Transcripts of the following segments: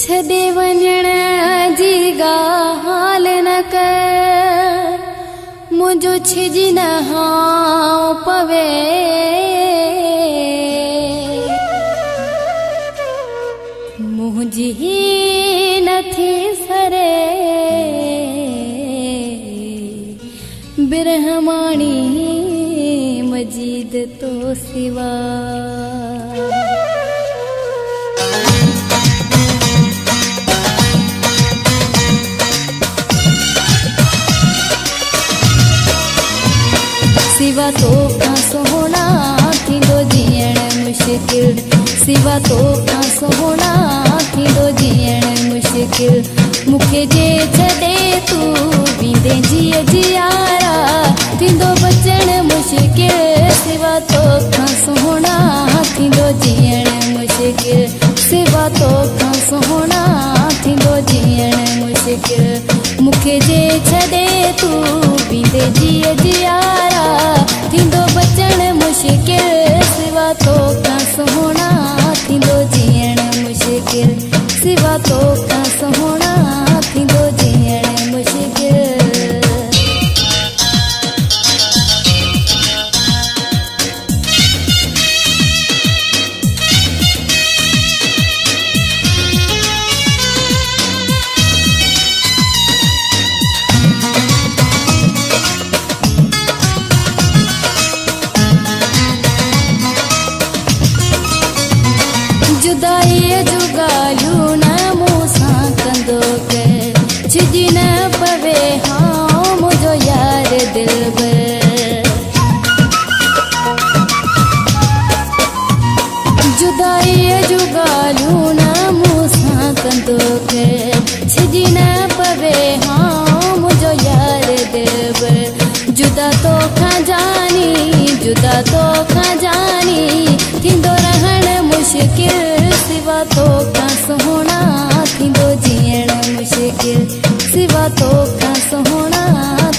छदे वञण जी ॻाल्हि न कर, मुंहिंजो छिजी न हां पवे। मुंहिंजी नथी सरे बिरहमाणी मजीद तो सिवा। सिवा तोखां सोहणा थींदो जीअण मुश्किल, सिवा तोखां सोहणा थींदो जीअण मुश्किल। मूंखे जे छॾे तूं वेंदे जीअ जियारा थींदो बचण मुश्किल। सिवा तोखां सोहणा थींदो जीअण मुश्किल, सिवा तोखां सोहणा थींदो जीअण मुश्किल। मूंखे जे छॾे तूं वेंदे जीअ जियारा थींदो बचण मुश्किल। सिवा तोखां सोहणा थींदो जीअण मुश्किल, सिवा तोखां सोहणा थींदो जीअण मुश्किल। जुदाईअ जूं ॻाल्हियूं न मूं सां कंदो कर, छिजी न पवे हां मुंहिंजो यार दिलबर। जुदाईअ जूं ॻाल्हियूं न मूं सां कंदो कर, छिजी न पवे हां मुंहिंजो यार दिलबर। जुदा तोखां जानी, जुदा तोखां जानी थींदो रहण मुश्किल। सिवा तोखां सोहणा थींदो जीअण मुश्किल, सिवा तोखां सोहणा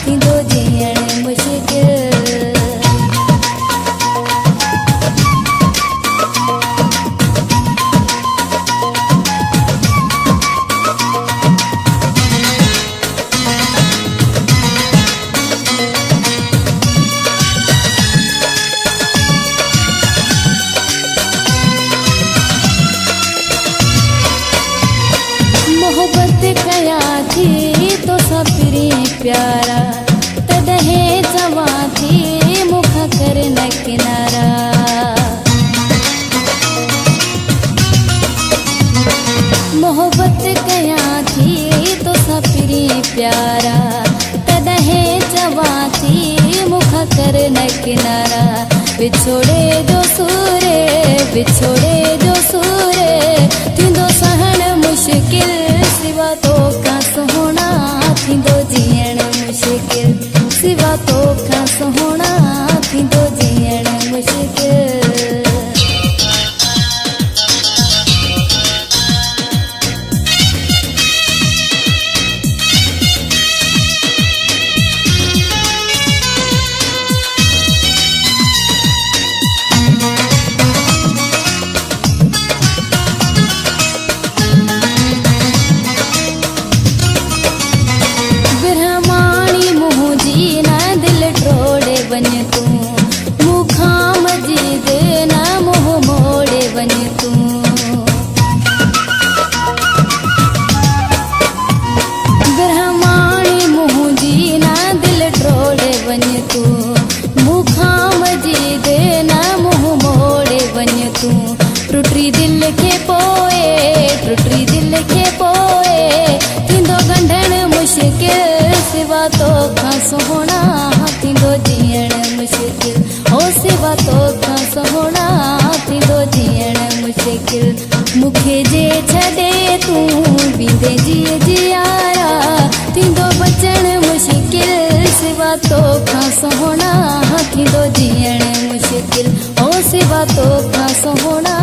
थींदो जीअण मुश्किल। मोहब्बत कयां थी तोसां पिरी प्यारा, तॾहिं चवां थी मूंखां कर न किनारा। मोहब्बत कयां थी तोसां पिरी प्यारा, तॾहिं चवां थी मूंखां कर न किनारा। विछोड़े जो सूरे, विछोड़े जो सूरे थींदो सहण मुश्किल। सिवा तोखां सोहणा थींदो जीअण मुश्किल, सिवा तोखां सोहणा थींदो जीअण मुश्किल। वञ तूं मूंखां मजीद न मुंह मोड़े वञ तूं। ब्रह्माणी मुंहिंजी न दिलि टोड़े वञ तूं, मूंखां मजीद न मुंह मोड़े वञ तूं। टुटी दिलि खे पोइ, टुटी दिलि खे पोइ थींदो ॻंढण मुश्किल। सिवा तोखां सोहणा थींदो जीअण मुश्किल, हो सिवा तोखां सोहणा थींदो जीअण मुश्किल। मूंखे जे छॾे तूं वेंदे जीअ जियारा थींदो बचण मुश्किल। सिवा तोखां सोहणा थींदो जीअण मुश्किल, हो सिवा तोखां सोहणा